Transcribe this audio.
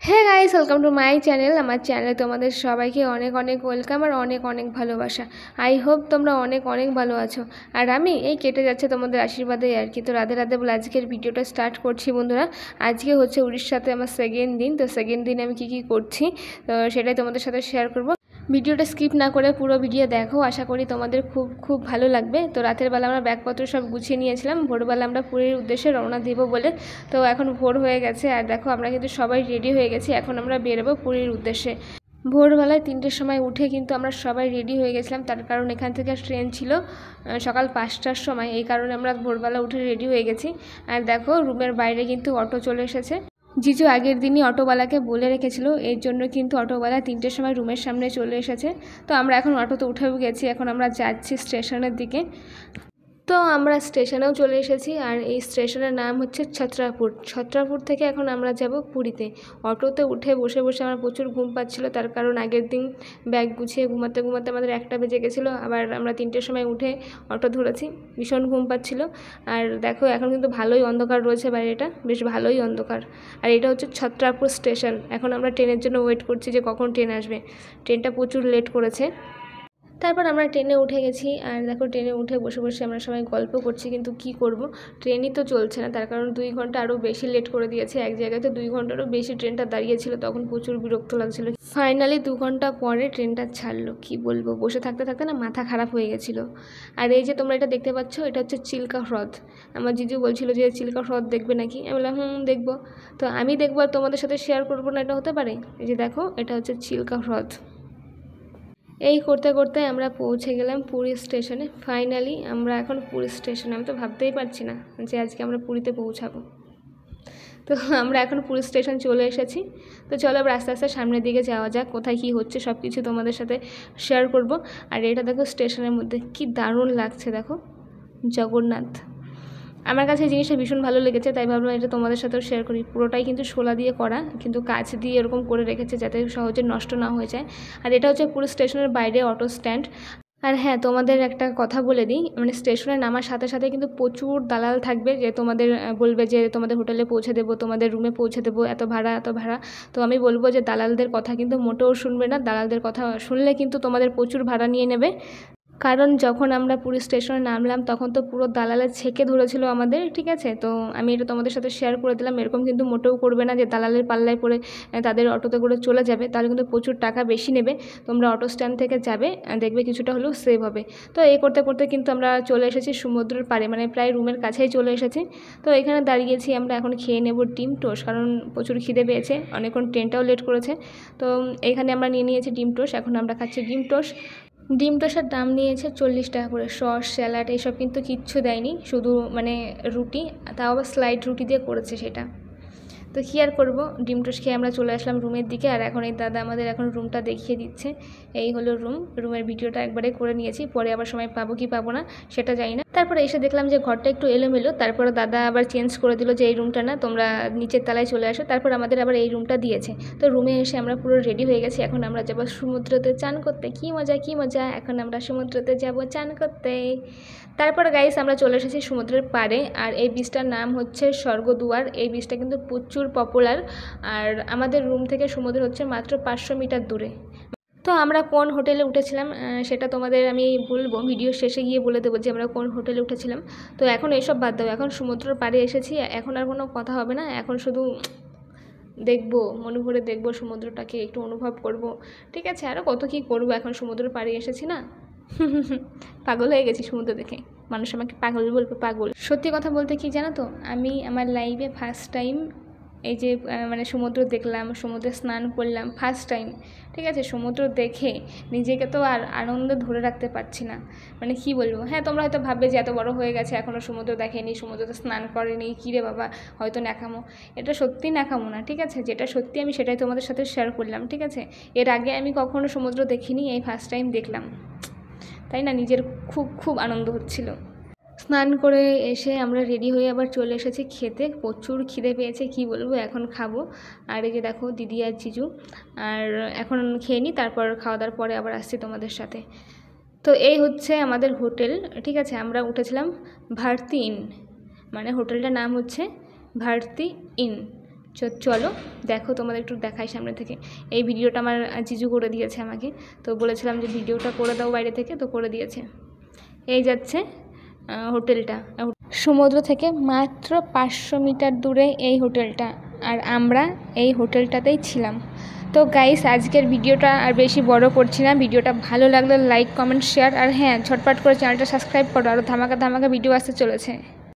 Hey guys, welcome to my channel. আমার চ্যানেলে তোমাদের সবাইকে অনেক অনেক ওয়েলকাম আর অনেক অনেক ভালোবাসা। আই হোপ তোমরা অনেক অনেক ভালো আছো। আর আমি এই কেটে যাচ্ছে তোমাদের আশীর্বাদে আর কি। তো রাধে রাধে বলে আজকের ভিডিওটা স্টার্ট করছি বন্ধুরা। আজকে হচ্ছে উড়িষ্যাতে আমার সেকেন্ড দিন। তো সেকেন্ড দিন আমি কী করছি তো সেটাই তোমাদের সাথে শেয়ার করব। ভিডিওটা স্কিপ না করে পুরো ভিডিও দেখো, আশা করি তোমাদের খুব খুব ভালো লাগবে। তো রাতের বেলা আমরা ব্যাগপত্র সব গুছিয়ে নিয়েছিলাম, ভোরবেলা আমরা পুরীর উদ্দেশ্যে রওনা দেব বলে। তো এখন ভোর হয়ে গেছে আর দেখো আমরা কিন্তু সবাই রেডি হয়ে গেছি, এখন আমরা বেরোবো পুরীর উদ্দেশ্যে। ভোরবেলায় 3টের সময় উঠে কিন্তু আমরা সবাই রেডি হয়ে গেছিলাম, তার কারণ এখান থেকে ট্রেন ছিল সকাল 5টার সময়। এই কারণে আমরা ভোরবেলা উঠে রেডি হয়ে গেছি। আর দেখো রুমের বাইরে কিন্তু অটো চলে এসেছে। জিজু আগের দিনই অটোওয়ালাকে বলে রেখেছিল, এর জন্য কিন্তু অটোওয়ালা 3টের সময় রুমের সামনে চলে এসেছে। তো আমরা এখন অটোতে উঠেও গেছি, এখন আমরা যাচ্ছি স্টেশনের দিকে। তো আমরা স্টেশনেও চলে এসেছি আর এই স্টেশনের নাম হচ্ছে ছত্রাপুর। ছত্রাপুর থেকে এখন আমরা যাব পুরীতে। অটোতে উঠে বসে বসে আমার প্রচুর ঘুম পাচ্ছিল, তার কারণ আগের দিন ব্যাগ গুছিয়ে ঘুমাতে ঘুমাতে আমাদের 1টা বেজে গেছিলো। আবার আমরা 3টের সময় উঠে অটো ধরেছি, ভীষণ ঘুম পাচ্ছিল। আর দেখো এখন কিন্তু ভালোই অন্ধকার রয়েছে বাইরেটা, বেশ ভালোই অন্ধকার। আর এটা হচ্ছে ছত্রাপুর স্টেশন। এখন আমরা ট্রেনের জন্য ওয়েট করছি যে কখন ট্রেন আসবে। ট্রেনটা প্রচুর লেট করেছে। তারপর আমরা ট্রেনে উঠে গেছি আর দেখো ট্রেনে উঠে বসে বসে আমরা সবাই গল্প করছি, কিন্তু কি করব, ট্রেনই তো চলছে না। তার কারণ 2 ঘন্টা আরও বেশি লেট করে দিয়েছে, এক জায়গায় তো 2 ঘন্টারও বেশি ট্রেনটা দাঁড়িয়েছিল, তখন প্রচুর বিরক্ত লাগছিল। ফাইনালি 2 ঘন্টা পরে ট্রেনটা ছাড়লো। কি বলবো, বসে থাকতে থাকতে না মাথা খারাপ হয়ে গেছিলো। আর এই যে তোমরা এটা দেখতে পাচ্ছ, এটা হচ্ছে চিল্কা হ্রদ। আমার জিজু বলছিল যে চিল্কা হ্রদ দেখবে নাকি, আমি বললাম দেখবো। তো আমি দেখবো আর তোমাদের সাথে শেয়ার করবো না, এটা হতে পারে? এই যে দেখো, এটা হচ্ছে চিল্কা হ্রদ। এই করতে করতে আমরা পৌঁছে গেলাম পুরী স্টেশনে। ফাইনালি আমরা এখন পুরী স্টেশনে। আমি তো ভাবতেই পারছি না যে আজকে আমরা পুরীতে পৌঁছাবো। তো আমরা এখন পুরী স্টেশন চলে এসেছি। তো চলো আবার আস্তে আস্তে সামনের দিকে যাওয়া যাক, কোথায় কী হচ্ছে সব কিছু তোমাদের সাথে শেয়ার করব। আর এটা দেখো স্টেশনের মধ্যে কি দারুণ লাগছে, দেখো জগন্নাথ। আমার কাছে এই জিনিসটা ভীষণ ভালো লেগেছে, তাই ভাবলাম এটা তোমাদের সাথেও শেয়ার করি। পুরোটাই কিন্তু শোলা দিয়ে করা, কিন্তু কাঁচ দিয়ে এরকম করে রেখেছে যাতে সহজে নষ্ট না হয়ে যায়। আর এটা হচ্ছে পুরো স্টেশনের বাইরে অটো স্ট্যান্ড। আর হ্যাঁ, তোমাদের একটা কথা বলে দিই, মানে স্টেশনে নামার সাথে সাথে কিন্তু প্রচুর দালাল থাকবে, যে তোমাদের বলবে যে তোমাদের হোটেলে পৌঁছে দেবো, তোমাদের রুমে পৌঁছে দেবো, এত ভাড়া এত ভাড়া। তো আমি বলবো যে দালালদের কথা কিন্তু মোটেও শুনবে না। দালালদের কথা শুনলে কিন্তু তোমাদের প্রচুর ভাড়া নিয়ে নেবে। কারণ যখন আমরা পুরী স্টেশনে নামলাম তখন তো পুরো দালালের ছেকে ধরেছিল আমাদের, ঠিক আছে? তো আমি এটা তোমাদের সাথে শেয়ার করে দিলাম। এরকম কিন্তু মোটেও করবে না যে দালালের পাল্লায় পড়ে তাদের অটোতে করে চলে যাবে, তাহলে কিন্তু প্রচুর টাকা বেশি নেবে। তোমরা অটো স্ট্যান্ড থেকে যাবে, দেখবে কিছুটা হলেও সেভ হবে। তো এই করতে করতে কিন্তু আমরা চলে এসেছি সমুদ্রের পাড়ে, মানে প্রায় রুমের কাছেই চলে এসেছি। তো এখানে দাঁড়িয়েছি আমরা, এখন খেয়ে নেব ডিম টোস্ট, কারণ প্রচুর খিদে পেয়েছে, অনেকক্ষণ ট্রেনটাও লেট করেছে। তো এখানে আমরা নিয়ে নিয়েছি ডিম টোস্ট, এখন আমরা খাচ্ছি ডিম টোস্ট। ডিম টোস্টের দাম নিয়েছে 40 টাকা করে। সস স্যালাড এইসব কিন্তু কিচ্ছু দেয়নি, শুধু মানে রুটি, তাও আবার স্লাইড রুটি দিয়ে করেছে সেটা। তো কী আর করবো, ডিম টোস্ট খেয়ে আমরা চলে আসলাম রুমের দিকে। আর এখন এই দাদা আমাদের এখন রুমটা দেখিয়ে দিচ্ছে। এই হলো রুম। রুমের ভিডিওটা একবারে করে নিয়েছি, পরে আবার সময় পাবো কি পাবো না সেটা জানি না। তারপরে এসে দেখলাম যে ঘরটা একটু এলোমেলো, তারপরে দাদা আবার চেঞ্জ করে দিল যে এই রুমটা না, তোমরা নিচের তলায় চলে আসো। তারপর আমাদের আবার এই রুমটা দিয়েছে। তো রুমে এসে আমরা পুরো রেডি হয়ে গেছি, এখন আমরা যাবো সমুদ্রতে চান করতে। কী মজা কী মজা, এখন আমরা সমুদ্রতে যাব চান করতে। তারপর গাইস আমরা চলে এসেছি সমুদ্রের পাড়ে, আর এই বীচটার নাম হচ্ছে স্বর্গদুয়ার। এই বীচটা কিন্তু প্রচুর পপুলার, আর আমাদের রুম থেকে সমুদ্র হচ্ছে মাত্র 500 মিটার দূরে। তো আমরা কোন হোটেলে উঠেছিলাম সেটা তোমাদের আমি বলবো, ভিডিও শেষে গিয়ে বলে দেবো যে আমরা কোন হোটেলে উঠেছিলাম। তো এখন এইসব বাদ দাও, এখন সমুদ্রের পাড়ে এসেছি, এখন আর কোনো কথা হবে না, এখন শুধু দেখবো, মনে ভরে দেখবো সমুদ্রটাকে, একটু অনুভব করব, ঠিক আছে? আরও কত কী করবো, এখন সমুদ্রের পাড়ে এসেছি না। পাগল হয়ে গেছি সমুদ্র দেখে, মানুষ আমাকে পাগল বলবে, পাগল। সত্যি কথা বলতে কি জানো তো, আমি আমার লাইফে ফার্স্ট টাইম এই যে মানে সমুদ্র দেখলাম, সমুদ্রে স্নান করলাম ফার্স্ট টাইম, ঠিক আছে? সমুদ্র দেখে নিজেকে তো আর আনন্দে ধরে রাখতে পারছি না, মানে কি বলবো। হ্যাঁ, তোমরা হয়তো ভাববে যে এত বড় হয়ে গেছে এখনও সমুদ্র দেখেনি, সমুদ্রতে স্নান করেনি, কী রে বাবা, হয়তো ন্যাকামো। এটা সত্যি ন্যাকামো না, ঠিক আছে? যেটা সত্যি আমি সেটাই তোমাদের সাথে শেয়ার করলাম, ঠিক আছে? এর আগে আমি কখনো সমুদ্র দেখিনি, এই ফার্স্ট টাইম দেখলাম, তাই না? নিজের খুব খুব আনন্দ হচ্ছিল। স্নান করে এসে আমরা রেডি হয়ে আবার চলে এসেছি খেতে, প্রচুর খিদে পেয়েছে, কি বলবো, এখন খাবো। আর এই যে দেখো দিদি আর জিজু, আর এখন খেয়ে নিই, তারপর খাওয়া দাওয়ার পরে আবার আসছি তোমাদের সাথে। তো এই হচ্ছে আমাদের হোটেল, ঠিক আছে? আমরা উঠেছিলাম ভারতী ইন, মানে হোটেলটার নাম হচ্ছে ভারতী ইন। চলো দেখো, তোমাদের একটু দেখাই সামনে থেকে। এই ভিডিওটা আমার জিজু করে দিয়েছে আমাকে, তো বলেছিলাম যে ভিডিওটা করে দাও বাইরে থেকে, তো করে দিয়েছে। এই যাচ্ছে হোটেলটা, সমুদ্র থেকে মাত্র 500 মিটার দূরে এই হোটেলটা, আর আমরা এই হোটেলটাতেই ছিলাম। তো গাইস, আজকের ভিডিওটা আর বেশি বড় করছি না। ভিডিওটা ভালো লাগলে লাইক, কমেন্ট, শেয়ার, আর হ্যাঁ, ঝটপট করে চ্যানেলটা সাবস্ক্রাইব করো, আরও ধামাকা ধামাকা ভিডিও আসতে চলেছে।